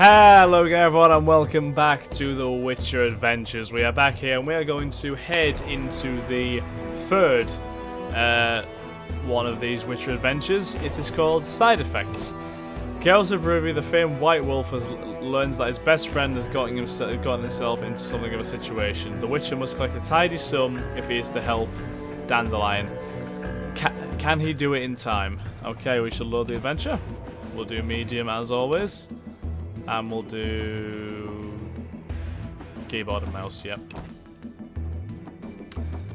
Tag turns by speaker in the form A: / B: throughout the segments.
A: Hello again everyone and welcome back to the Witcher Adventures. We are back here and we are going to head into the third one of these Witcher Adventures. It is called Side Effects. Geralt of Rivia, the famed White Wolf, learns that his best friend has gotten himself into something of a situation. The Witcher must collect a tidy sum if he is to help Dandelion. Can he do it in time? Okay, we shall load the adventure. We'll do medium as always. And we'll do keyboard and mouse, yep.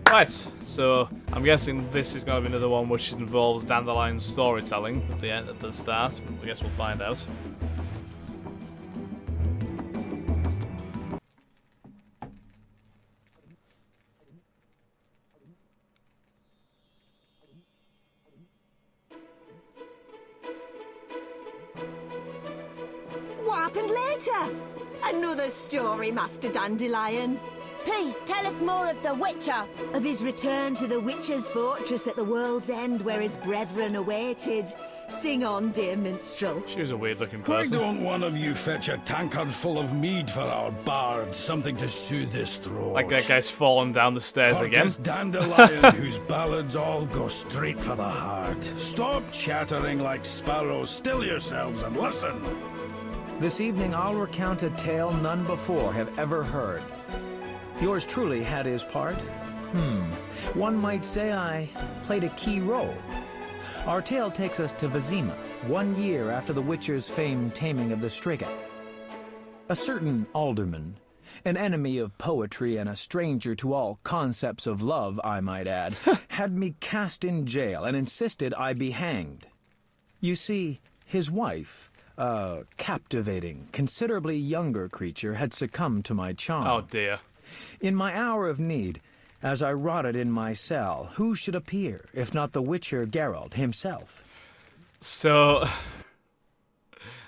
A: Right, so I'm guessing this is going to be another one which involves Dandelion's storytelling at the end, at the start. I guess we'll find out.
B: What happened later? Another story, Master Dandelion.
C: Please, tell us more of the Witcher.
B: Of his return to the Witcher's fortress at the world's end where his brethren awaited. Sing on, dear minstrel.
A: She was a weird looking
D: Why
A: person.
D: don't one of you fetch a tankard full of mead for our bard, something to soothe his throat?
A: Like that guy's falling down the stairs
D: For
A: again.
D: 'tis Dandelion whose ballads all go straight for the heart. Stop chattering like sparrows, still yourselves and listen.
E: This evening I'll recount a tale none before have ever heard. Yours truly had his part. One might say I played a key role. Our tale takes us to Vizima, 1 year after the Witcher's famed taming of the Striga. A certain alderman, an enemy of poetry and a stranger to all concepts of love, I might add, had me cast in jail and insisted I be hanged. You see, his wife, a captivating, considerably younger creature, had succumbed to my charm.
A: Oh dear.
E: In my hour of need, as I rotted in my cell, who should appear, if not the Witcher Geralt himself?
A: So,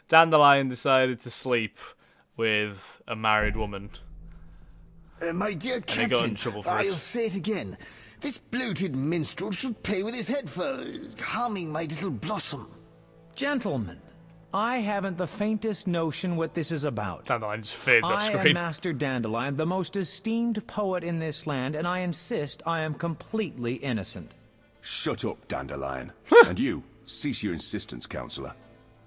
A: Dandelion decided to sleep with a married woman.
F: My dear
A: he got
F: Captain,
A: in trouble for
F: I'll
A: it.
F: say it again. This bloated minstrel should pay with his head for harming my little blossom.
E: Gentlemen, I haven't the faintest notion what this is about.
A: Dandelion just fades off
E: I
A: screen.
E: am Master Dandelion, the most esteemed poet in this land, and I insist I am completely innocent.
G: Shut up, Dandelion. And you, cease your insistence, Counselor.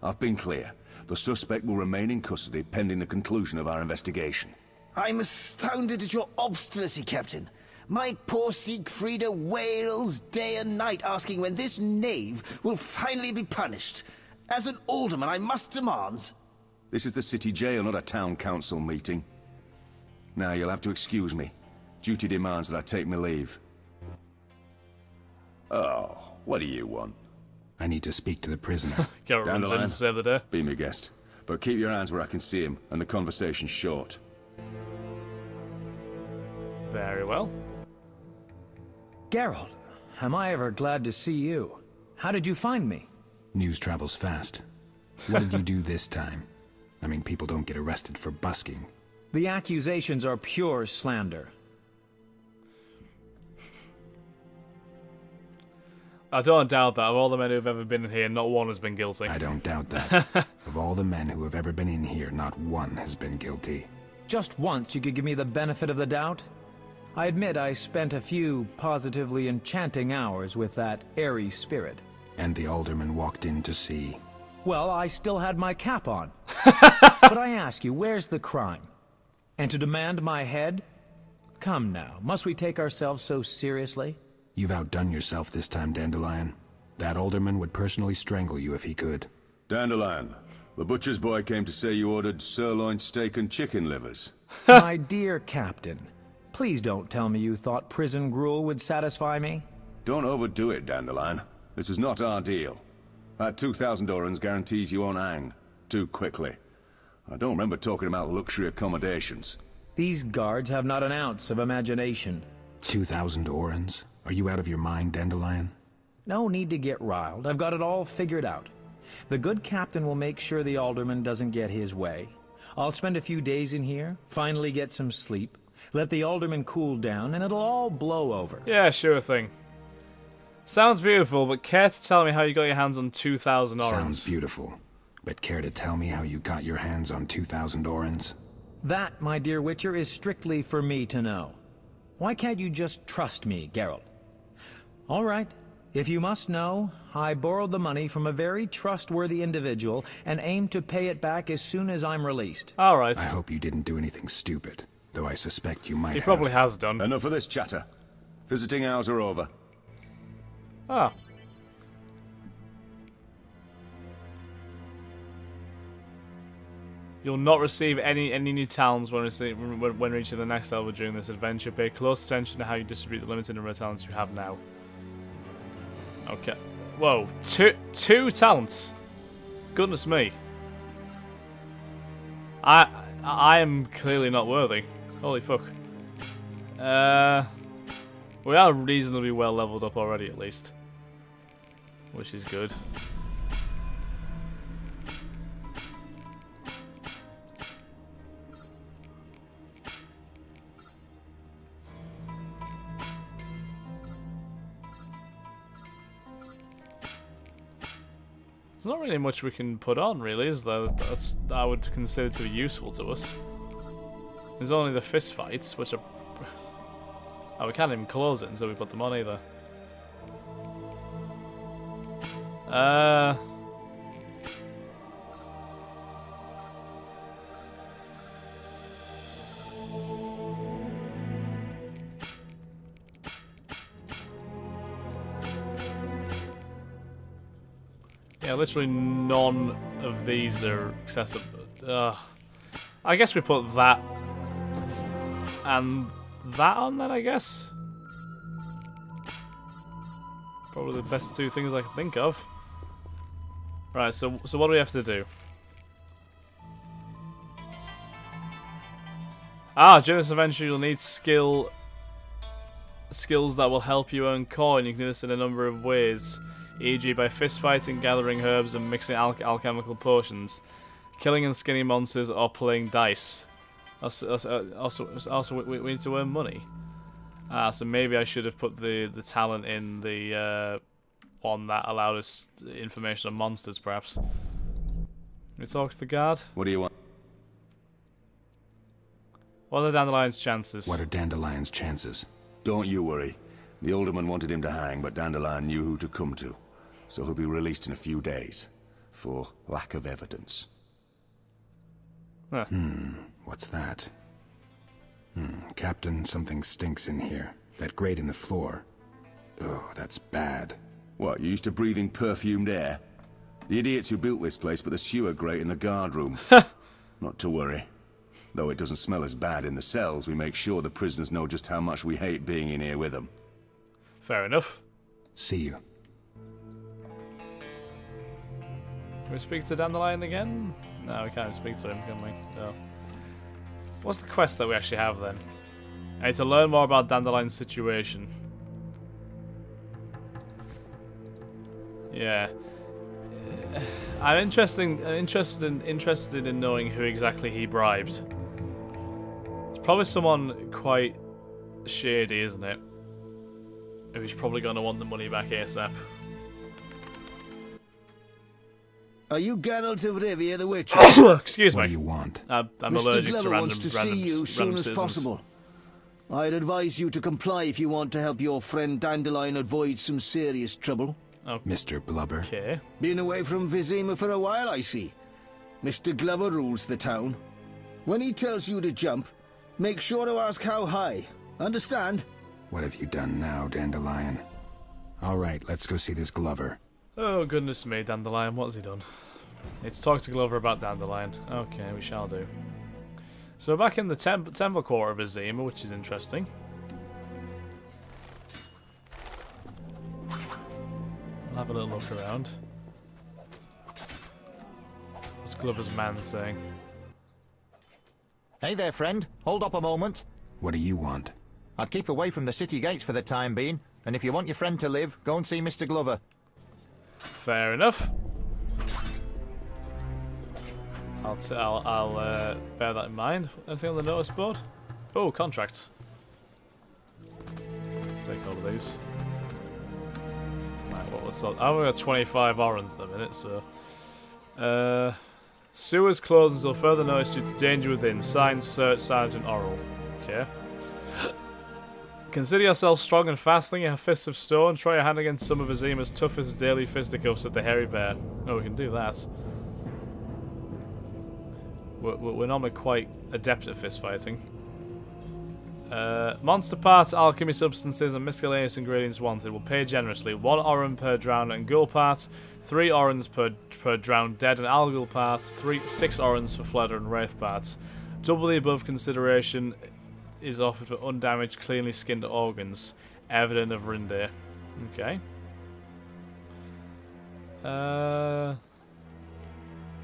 G: I've been clear. The suspect will remain in custody pending the conclusion of our investigation.
F: I'm astounded at your obstinacy, Captain. My poor Siegfrieda wails day and night asking when this knave will finally be punished. As an alderman, I must demand...
G: This is the city jail, not a town council meeting. Now, you'll have to excuse me. Duty demands that I take my leave. Oh, what do you want?
H: I need to speak to the prisoner.
A: Geralt runs in
G: Dandelion,
A: to save the day.
G: be my guest. But keep your hands where I can see him, and the conversation short.
A: Very well.
E: Geralt, am I ever glad to see you. How did you find me?
H: News travels fast. What did you do this time? I mean, people don't get arrested for busking.
E: The accusations are pure slander.
A: I don't doubt that. Of all the men who've ever been in here, not one has been guilty.
H: I don't doubt that. Of all the men who have ever been in here, not one has been guilty.
E: Just once you could give me the benefit of the doubt? I admit I spent a few positively enchanting hours with that airy spirit.
H: And the alderman walked in to see.
E: Well, I still had my cap on. But I ask you, where's the crime? And to demand my head? Come now, must we take ourselves so seriously?
H: You've outdone yourself this time, Dandelion. That alderman would personally strangle you if he could.
G: Dandelion, the butcher's boy came to say you ordered sirloin steak and chicken livers.
E: My dear Captain, please don't tell me you thought prison gruel would satisfy me.
G: Don't overdo it, Dandelion. This was not our deal. That 2,000 orens guarantees you won't hang too quickly. I don't remember talking about luxury accommodations.
E: These guards have not an ounce of imagination.
H: 2,000 orens? Are you out of your mind, Dandelion?
E: No need to get riled. I've got it all figured out. The good captain will make sure the alderman doesn't get his way. I'll spend a few days in here, finally get some sleep, let the alderman cool down, and it'll all blow over.
A: Yeah, sure thing. Sounds beautiful, but care to tell me how you got your hands on 2,000 orens?
H: Sounds beautiful. But care to tell me how you got your hands on 2,000 orens?
E: That, my dear Witcher, is strictly for me to know. Why can't you just trust me, Geralt? All right. If you must know, I borrowed the money from a very trustworthy individual and aim to pay it back as soon as I'm released.
A: All right.
H: I hope you didn't do anything stupid, though I suspect you might
A: He
H: have.
A: probably has done.
G: Enough of this chatter. Visiting hours are over.
A: Ah. You'll not receive any new talents when reaching the next level during this adventure. Pay close attention to how you distribute the limited number of talents you have now. Okay. Whoa. Two talents. Goodness me. I am clearly not worthy. Holy fuck. We are reasonably well leveled up already, at least. Which is good. There's not really much we can put on, really, is there? That's I would consider to be useful to us. There's only the fist fights, which are... Oh, we can't even close it until we put them on either. Yeah, literally none of these are accessible. I guess we put that and that on then, I guess. Probably the best two things I can think of. Right, so what do we have to do? During this adventure you'll need skills that will help you earn coin. You can do this in a number of ways. E.g. by fist fighting, gathering herbs and mixing alchemical potions, killing and skinning monsters, or playing dice. Also we need to earn money. So maybe I should have put the talent in the one that allowed us information on monsters, perhaps. Can we talk to the guard?
G: What do you want?
A: What are Dandelion's chances?
H: What are Dandelion's chances?
G: Don't you worry. The alderman wanted him to hang, but Dandelion knew who to come to. So he'll be released in a few days. For lack of evidence.
A: Huh.
H: What's that? Captain, something stinks in here. That grate in the floor. Oh, that's bad.
G: What, you used to breathing perfumed air? The idiots who built this place put the sewer grate in the guard room. Not to worry. Though it doesn't smell as bad in the cells, we make sure the prisoners know just how much we hate being in here with them.
A: Fair enough.
H: See you.
A: Can we speak to Dandelion again? No, we can't speak to him, can we? No. What's the quest that we actually have then? I need to learn more about Dandelion's situation. Yeah. I'm interested in knowing who exactly he bribed. It's probably someone quite shady, isn't it? Who's probably going to want the money back ASAP.
F: Are you Geralt of Rivia the Witcher?
A: Excuse me.
H: What do you want?
A: I'm
F: Mr.
A: allergic
F: Glover
A: to random,
F: wants to
A: random,
F: see you soon as
A: citizens.
F: possible. I'd advise you to comply if you want to help your friend Dandelion avoid some serious trouble.
H: Mr. Blubber.
A: Okay.
F: Been away from Vizima for a while, I see. Mr. Glover rules the town. When he tells you to jump, make sure to ask how high. Understand?
H: What have you done now, Dandelion? All right, let's go see this Glover.
A: Oh, goodness me, Dandelion, what has he done? Let's talk to Glover about Dandelion. Okay, we shall do. So we're back in the temple core of Vizima, which is interesting. I'll have a little look around. What's Glover's man saying?
I: Hey there, friend. Hold up a moment.
H: What do you want?
I: I'd keep away from the city gates for the time being, and if you want your friend to live, go and see Mr. Glover.
A: Fair enough. I'll bear that in mind. Anything on the notice board? Oh, contracts. Let's take all of these. Right, what's that? I've got 25 orens at the minute, so Sewers closed until further notice due to danger within. Signed, Sergeant Oral. Okay. Consider yourself strong and fast, think you have fists of stone. Try your hand against some of Azima's toughest daily fisticuffs at the Hairy Bear. Oh, we can do that. We're normally quite adept at fist fighting. Monster parts, alchemy substances, and miscellaneous ingredients wanted. Will pay generously. 1 oren per drowned and ghoul part, 3 orens per drowned dead and algal parts, 6 orens for flooder and wraith parts. Double the above consideration is offered for undamaged, cleanly skinned organs, evident of Rinde. Okay.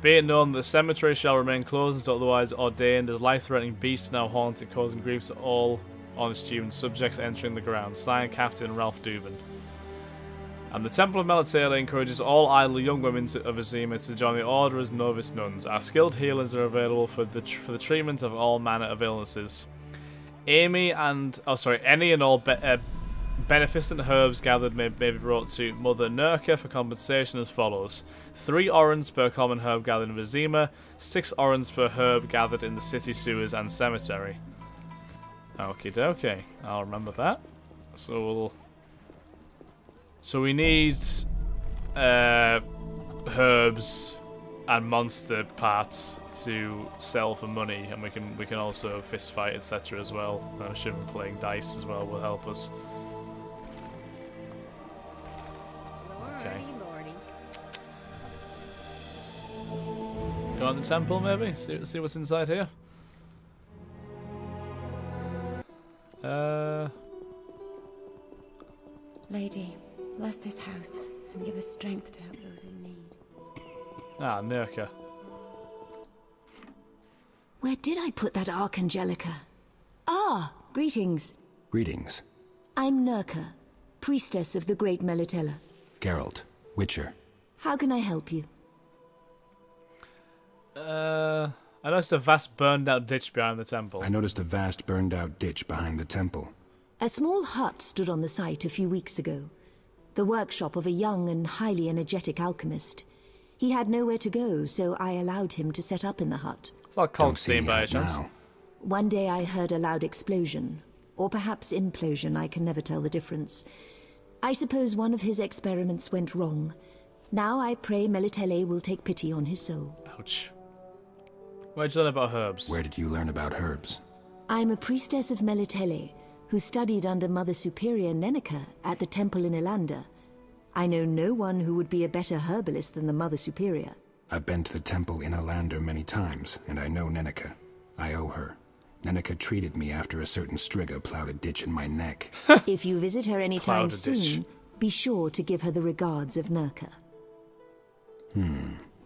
A: Be it known that the cemetery shall remain closed until otherwise ordained, as life-threatening beasts now haunted, causing grief to all honest human subjects entering the ground. Signed, Captain Ralph Dubin. And the Temple of Melatele encourages all idle young women of Azima to join the order as novice nuns. Our skilled healers are available for the treatment of all manner of illnesses. Any and all beneficent herbs gathered may be brought to Mother Nurka for compensation as follows: 3 orens per common herb gathered in Vizima, 6 orens per herb gathered in the city sewers and cemetery. Okie dokie, I'll remember that. So we need herbs and monster parts to sell for money, and we can also fist fight, etc. as well. I'm assuming playing dice as well will help us. Okay. Go on the temple, maybe? See what's inside here?
J: Lady, bless this house and give us strength to help those in need.
A: Ah, Nurka.
B: Where did I put that Archangelica? Ah, greetings.
H: Greetings.
B: I'm Nurka, priestess of the Great Melatele.
H: Geralt, Witcher.
B: How can I help you?
A: I noticed a vast burned-out ditch behind the temple.
H: I noticed a vast burned-out ditch behind the temple.
B: A small hut stood on the site a few weeks ago. The workshop of a young and highly energetic alchemist. He had nowhere to go, so I allowed him to set up in the hut.
A: It's not cold steam by a chance.
B: One day I heard a loud explosion, or perhaps implosion, I can never tell the difference. I suppose one of his experiments went wrong. Now I pray Melatele will take pity on his soul.
A: Ouch. Where'd you learn about herbs?
H: Where did you learn about herbs?
B: I'm a priestess of Melatele, who studied under Mother Superior Neneka at the temple in Ilanda. I know no one who would be a better herbalist than the Mother Superior.
H: I've been to the temple in Ilander many times, and I know Neneka. I owe her. Neneka treated me after a certain Striga plowed a ditch in my neck.
B: If you visit her anytime soon, be sure to give her the regards of Nurka.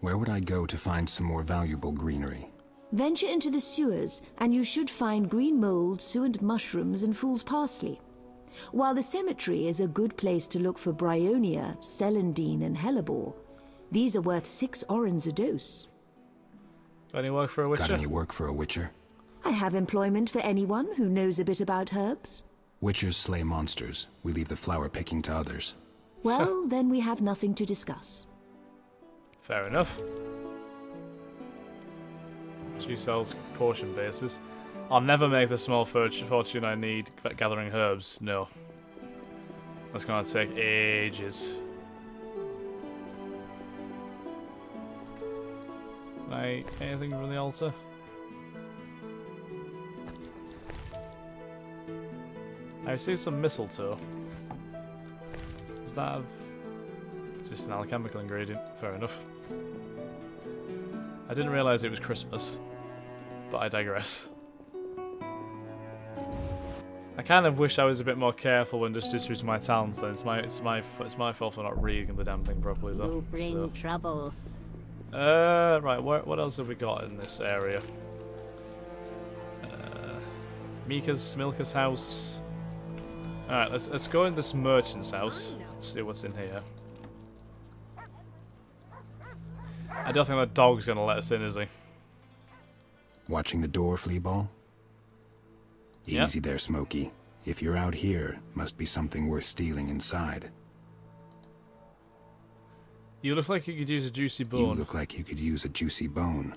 H: Where would I go to find some more valuable greenery?
B: Venture into the sewers, and you should find green mold, suet mushrooms, and fool's parsley. While the cemetery is a good place to look for bryonia, celandine, and hellebore, these are worth 6 orens a dose.
A: Got any work for a witcher?
H: Got any work for a witcher?
B: I have employment for anyone who knows a bit about herbs.
H: Witchers slay monsters. We leave the flower picking to others.
B: Well, then we have nothing to discuss.
A: Fair enough. She sells potion bases. I'll never make the small fortune I need gathering herbs. No. That's gonna take ages. Anything from the altar? I received some mistletoe. Does that have... It's just an alchemical ingredient. Fair enough. I didn't realise it was Christmas. But I digress. I kind of wish I was a bit more careful when just distributing my talents. Then it's my fault for not reading the damn thing properly, though.
C: You bring trouble.
A: Right. What else have we got in this area? Milka's house. All right. Let's go in this merchant's house. See what's in here. I don't think that dog's gonna let us in, is he?
H: Watching the door, Fleaball?
A: Yep.
H: Easy there, Smokey. If you're out here, must be something worth stealing inside.
A: You look like you could use a juicy bone.
H: You look like you could use a juicy bone.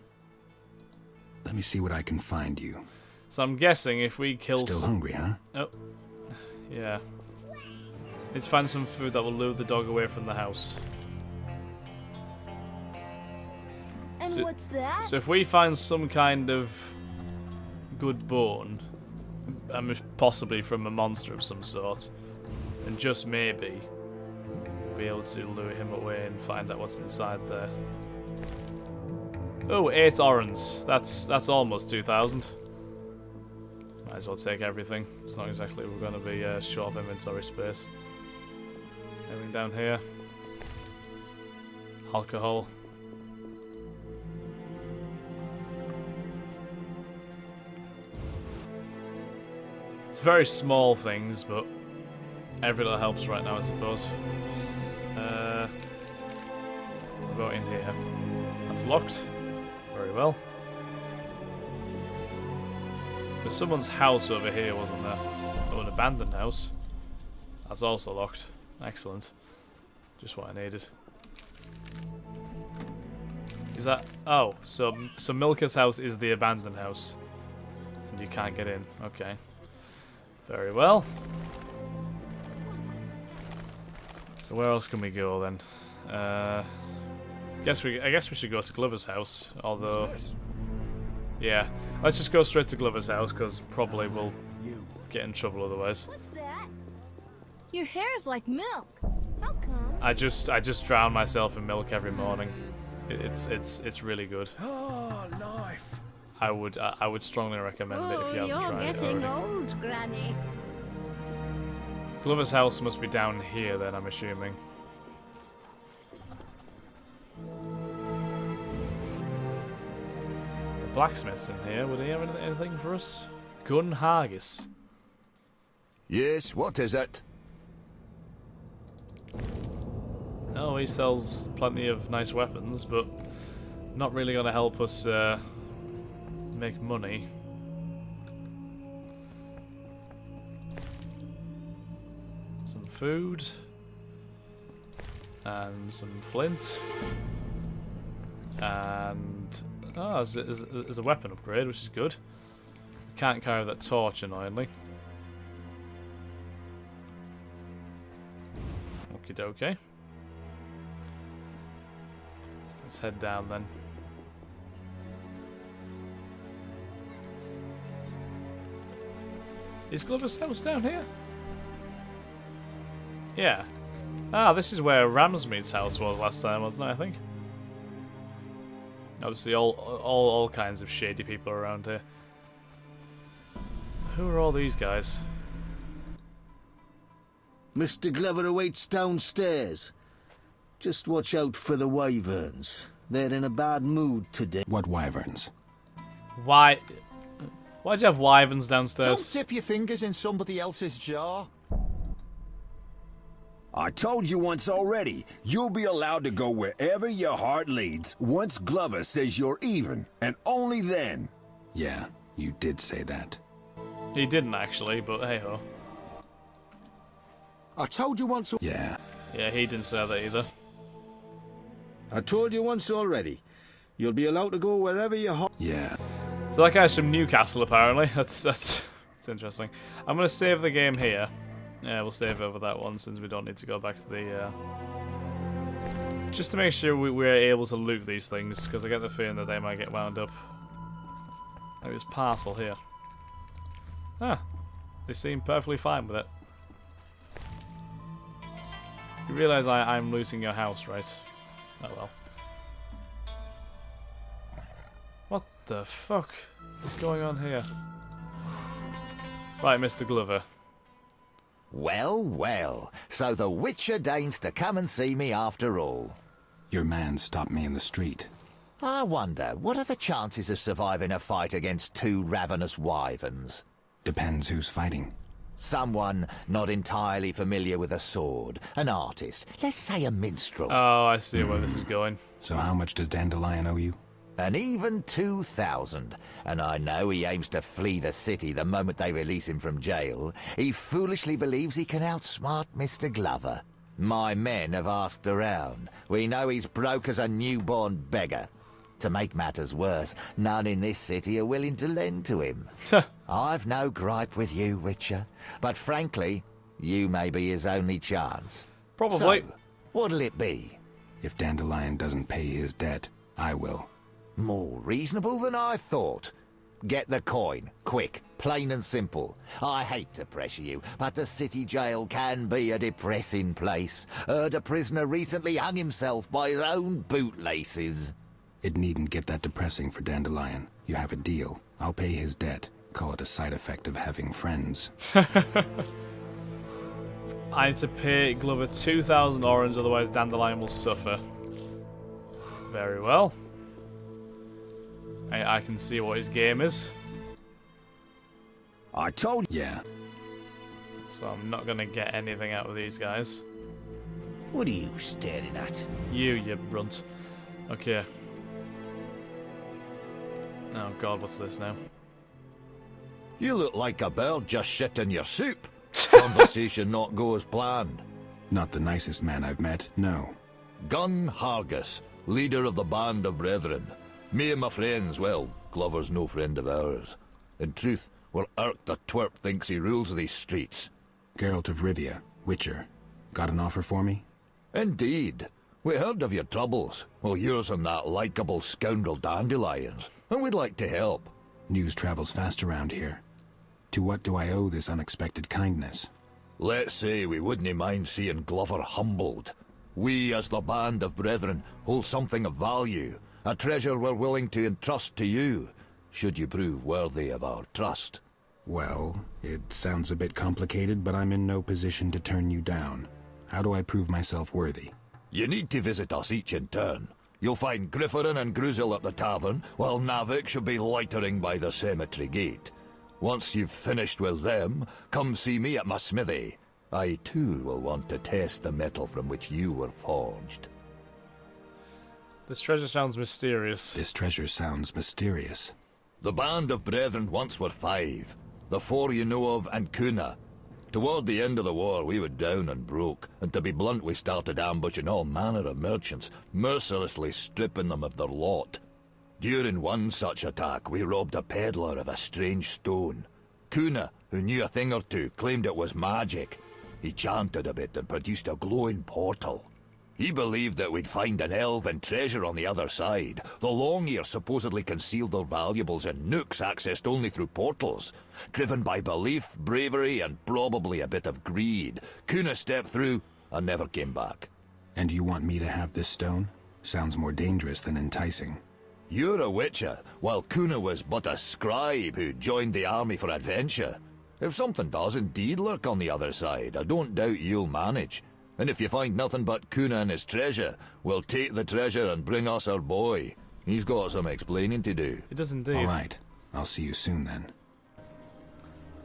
H: Let me see what I can find you.
A: So I'm guessing if we kill
H: Still hungry, huh?
A: Oh. Yeah. Let's find some food that will lure the dog away from the house.
C: And what's that?
A: So if we find some kind of good bone, possibly from a monster of some sort, and just maybe we'll be able to lure him away and find out what's inside there. Oh, 8 orange. That's almost 2,000. Might as well take everything. It's not exactly we're going to be short of inventory space. Anything down here? Alcohol. It's very small things, but every little helps right now, I suppose. We'll go in here. That's locked. Very well. There's someone's house over here, wasn't there? Oh, an abandoned house. That's also locked. Excellent. Just what I needed. Is that... Oh, so Milka's house is the abandoned house. And you can't get in. Okay. Very well. So where else can we go then? I guess we should go to Glover's house. Although, yeah, let's just go straight to Glover's house because probably we'll get in trouble otherwise.
C: What's that? Your hair's like milk. How come?
A: I just drown myself in milk every morning. It's really good.
D: Oh, life.
A: I would strongly recommend it if you haven't tried it already.
C: You're getting old, Granny.
A: Glover's house must be down here then, I'm assuming. The blacksmith's in here. Would he have anything for us? Gun Haggis.
I: Yes, what is it?
A: Oh, he sells plenty of nice weapons, but not really going to help us make money. Some food. And some flint. And... oh, there's a weapon upgrade, which is good. Can't carry that torch, annoyingly. Okie dokie. Let's head down then. Is Glover's house down here? Yeah. Ah, this is where Ramsmead's house was last time, wasn't it, I think? Obviously all kinds of shady people around here. Who are all these guys?
F: Mr. Glover awaits downstairs. Just watch out for the wyverns. They're in a bad mood today.
H: What wyverns?
A: Why'd you have wyverns downstairs?
I: Don't dip your fingers in somebody else's jar.
K: I told you once already, you'll be allowed to go wherever your heart leads once Glover says you're even, and only then.
H: Yeah, you did say that.
A: He didn't actually, but hey-ho.
K: I told you once.
H: Yeah.
A: Yeah, he didn't say that either.
D: I told you once already. You'll be allowed to go wherever your heart...
H: Yeah.
A: So that guy's from Newcastle, apparently. That's interesting. I'm gonna save the game here. Yeah, we'll save over that one since we don't need to go back to the... just to make sure we're able to loot these things, because I get the feeling that they might get wound up. Maybe this parcel here. Ah, they seem perfectly fine with it. You realise I'm looting your house, right? Oh well. What the fuck is going on here? Right, Mr. Glover.
I: Well, well. So the Witcher deigns to come and see me after all.
H: Your man stopped me in the street.
I: I wonder, what are the chances of surviving a fight against 2 ravenous wyverns?
H: Depends who's fighting.
I: Someone not entirely familiar with a sword. An artist. Let's say a minstrel.
A: Oh, I see where this is going.
H: So how much does Dandelion owe you?
I: An even 2,000. And I know he aims to flee the city the moment they release him from jail. He foolishly believes he can outsmart Mr. Glover. My men have asked around. We know he's broke as a newborn beggar. To make matters worse, none in this city are willing to lend to him. I've no gripe with you, Witcher, but frankly, you may be his only chance.
A: Probably.
I: So, what'll it be?
H: If Dandelion doesn't pay his debt, I will.
I: More reasonable than I thought. Get the coin, quick, plain and simple. I hate to pressure you, but the city jail can be a depressing place. Heard a prisoner recently hung himself by his own bootlaces.
H: It needn't get that depressing for Dandelion. You have a deal. I'll pay his debt. Call it a side effect of having friends.
A: I need to pay Glover 2,000 orange, otherwise Dandelion will suffer. Very well. I can see what his game is.
K: I told
H: you. Yeah.
A: So I'm not going to get anything out of these guys.
F: What are you staring at?
A: You brunt. Okay. Oh god, what's this now?
I: You look like a bird just shit in your soup. Conversation not go as planned.
H: Not the nicest man I've met, no.
I: Gun Hargus, leader of the Band of Brethren. Me and my friends, well, Glover's no friend of ours. In truth, we're irked the twerp thinks he rules these streets.
H: Geralt of Rivia, Witcher. Got an offer for me?
I: Indeed. We heard of your troubles. Well, yours and that likeable scoundrel Dandelions. And we'd like to help.
H: News travels fast around here. To what do I owe this unexpected kindness?
I: Let's say we wouldn't mind seeing Glover humbled. We, as the Band of Brethren, hold something of value. A treasure we're willing to entrust to you, should you prove worthy of our trust.
H: Well, it sounds a bit complicated, but I'm in no position to turn you down. How do I prove myself worthy?
I: You need to visit us each in turn. You'll find Grifferin and Gruzel at the tavern, while Navik should be loitering by the cemetery gate. Once you've finished with them, come see me at my smithy. I too will want to test the metal from which you were forged.
A: This treasure sounds mysterious.
H: This treasure sounds mysterious.
I: The Band of Brethren once were 5. The 4 you know of, and Kuna. Toward the end of the war, we were down and broke, and to be blunt, we started ambushing all manner of merchants, mercilessly stripping them of their lot. During one such attack, we robbed a peddler of a strange stone. Kuna, who knew a thing or two, claimed it was magic. He chanted a bit and produced a glowing portal. He believed that we'd find an elven treasure on the other side. The Long-Ear supposedly concealed their valuables in nooks accessed only through portals. Driven by belief, bravery, and probably a bit of greed, Kuna stepped through and never came back.
H: And you want me to have this stone? Sounds more dangerous than enticing.
I: You're a witcher, while Kuna was but a scribe who joined the army for adventure. If something does indeed lurk on the other side, I don't doubt you'll manage. And if you find nothing but Kuna and his treasure, we'll take the treasure and bring us our boy. He's got some explaining to do.
A: It does indeed.
H: All right. I'll see you soon then.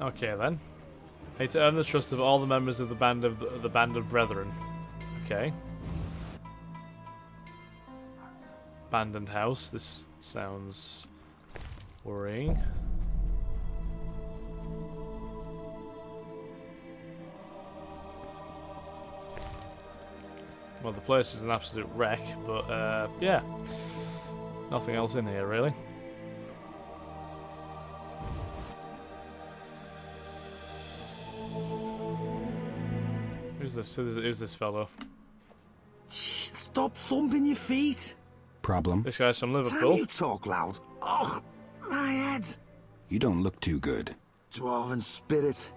A: Okay then. I need to earn the trust of all the members of the Band of Brethren. Okay. Abandoned house. This sounds worrying. Well, the place is an absolute wreck, but yeah, nothing else in here really. Who's this? Who's this fellow?
D: Stop thumping your feet.
H: Problem?
A: This guy's from Liverpool.
D: Damn, you talk loud. Oh, my head.
H: You don't look too good.
D: Dwarven spirit.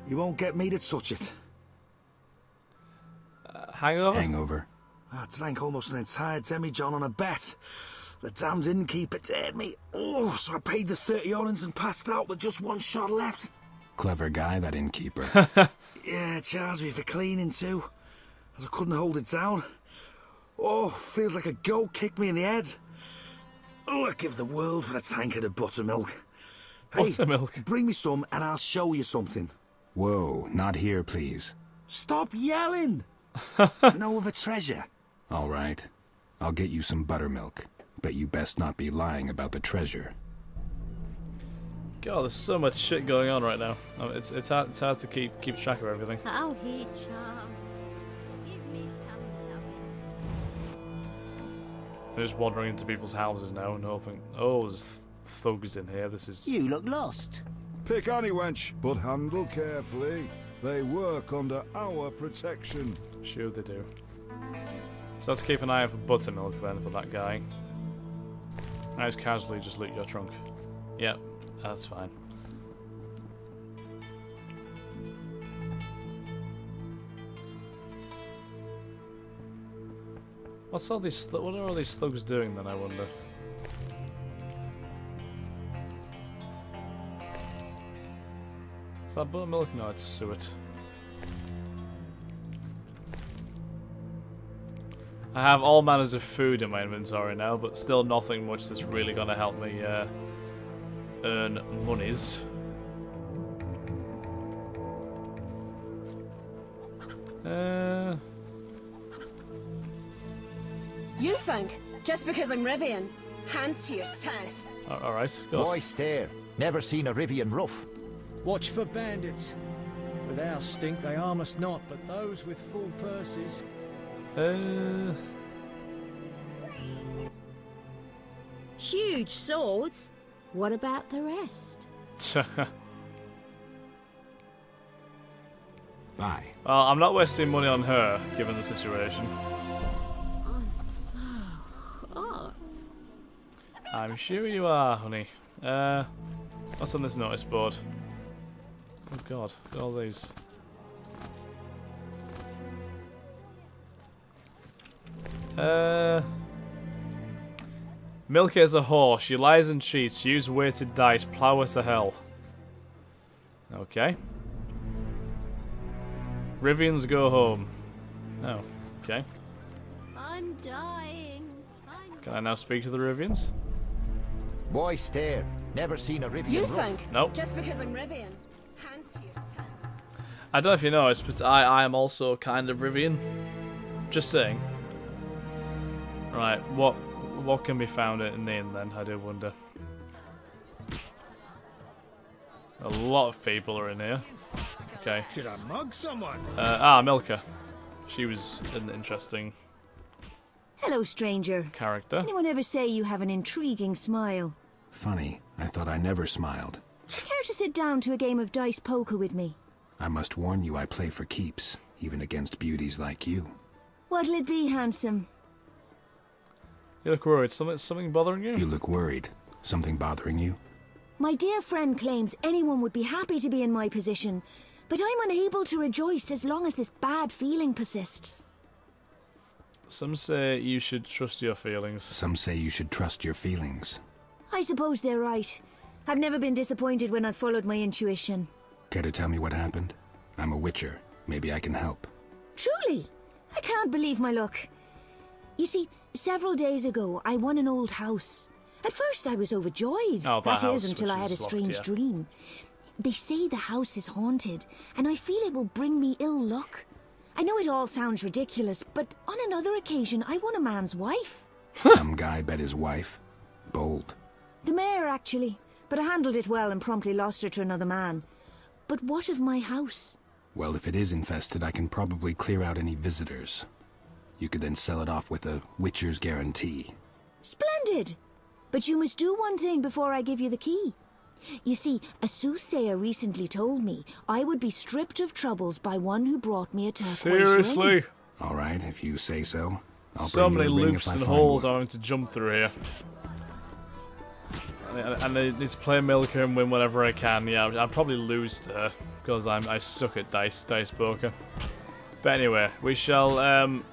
D: You won't get me to touch it.
A: Hangover?
H: Hangover.
D: I drank almost an entire demi-john on a bet. The damned innkeeper dared me. Oh, so I paid the 30 orens and passed out with just one shot left.
H: Clever guy, that innkeeper.
D: Yeah, charged me for cleaning too, as I couldn't hold it down. Oh, feels like a goat kicked me in the head. Oh, I'd give the world for a tankard of buttermilk. Hey,
A: buttermilk?
D: Bring me some and I'll show you something.
H: Whoa, not here, please.
D: Stop yelling! Know of a treasure?
H: All right. I'll get you some buttermilk. But you best not be lying about the treasure.
A: God, there's so much shit going on right now. It's hard to keep track of everything.
C: How he charm.
A: I'm just wandering into people's houses now and hoping... Oh, there's thugs in here. This is...
F: You look lost.
L: Pick any wench, but handle carefully. They work under our protection.
A: Sure they do. So let's keep an eye out for buttermilk then for that guy. I just casually just loot your trunk. Yep, that's fine. What are all these thugs doing then, I wonder? Is that buttermilk? No, it's suet. I have all manners of food in my inventory now, but still nothing much that's really gonna help me earn monies.
J: You think, just because I'm Rivian, hands to yourself.
A: Alright, go on.
I: Why stare? Never seen a Rivian rough.
M: Watch for bandits. With our stink they harm us not, but those with full purses...
B: Huge swords? What about the rest?
H: Bye.
A: Well, I'm not wasting money on her, given the situation.
B: I'm so hot.
A: I'm sure you are, honey. What's on this notice board? Oh god, look at all these. Milk is a whore. She lies and cheats. Use weighted dice. Plow her to hell. Okay. Rivians go home. Oh, okay.
C: I'm dying.
A: Can I now speak to the Rivians?
I: Why stare? Never seen a Rivian
J: You
I: rough.
J: think,
A: Nope.
J: just because I'm Rivian, hands to yourself.
A: I don't know if you noticed, but I am also kind of Rivian. Just saying. Right, what can be found in the inn then, I do wonder. A lot of people are in here. Okay.
E: Should I mug someone?
A: Milka. She was an interesting
B: Hello, stranger.
A: character.
B: Anyone ever say you have an intriguing smile?
H: Funny, I thought I never smiled.
B: Care to sit down to a game of dice poker with me?
H: I must warn you, I play for keeps, even against beauties like you.
B: What'll it be, handsome?
A: You look worried. Something bothering you?
H: You look worried. Something bothering you?
B: My dear friend claims anyone would be happy to be in my position, but I'm unable to rejoice as long as this bad feeling persists.
A: Some say you should trust your feelings.
H: Some say you should trust your feelings.
B: I suppose they're right. I've never been disappointed when I've followed my intuition.
H: Care to tell me what happened? I'm a witcher. Maybe I can help.
B: Truly? I can't believe my luck. You see, several days ago, I won an old house. At first, I was overjoyed.
A: Oh, that
B: That
A: house,
B: is, until
A: which
B: I had a
A: is locked,
B: strange
A: yeah.
B: dream. They say the house is haunted, and I feel it will bring me ill luck. I know it all sounds ridiculous, but on another occasion, I won a man's wife.
H: Some guy bet his wife. Bold.
B: The mayor, actually. But I handled it well and promptly lost her to another man. But what of my house?
H: Well, if it is infested, I can probably clear out any visitors. You could then sell it off with a witcher's guarantee.
B: Splendid! But you must do one thing before I give you the key. You see, a soothsayer recently told me I would be stripped of troubles by one who brought me a turquoise
A: Seriously?
B: ring.
H: All right, if you say so. I'll
A: So
H: bring
A: many
H: you a ring
A: loops
H: if I
A: and
H: find
A: holes
H: one.
A: I'm having to jump through here. And I need to play Milka and win whatever I can. Yeah, I'll probably lose to her because I suck at dice poker. But anyway, we shall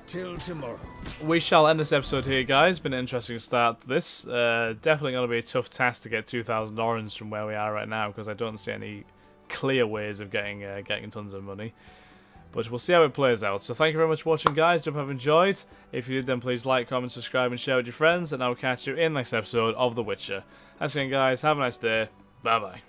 M: Till tomorrow.
A: we shall end this episode here, guys. Been an interesting start to this. Definitely going to be a tough task to get 2,000 orange from where we are right now because I don't see any clear ways of getting tons of money. But we'll see how it plays out. So thank you very much for watching, guys. Hope you have enjoyed. If you did, then please like, comment, subscribe, and share with your friends. And I will catch you in the next episode of The Witcher. Thanks again, guys. Have a nice day. Bye-bye.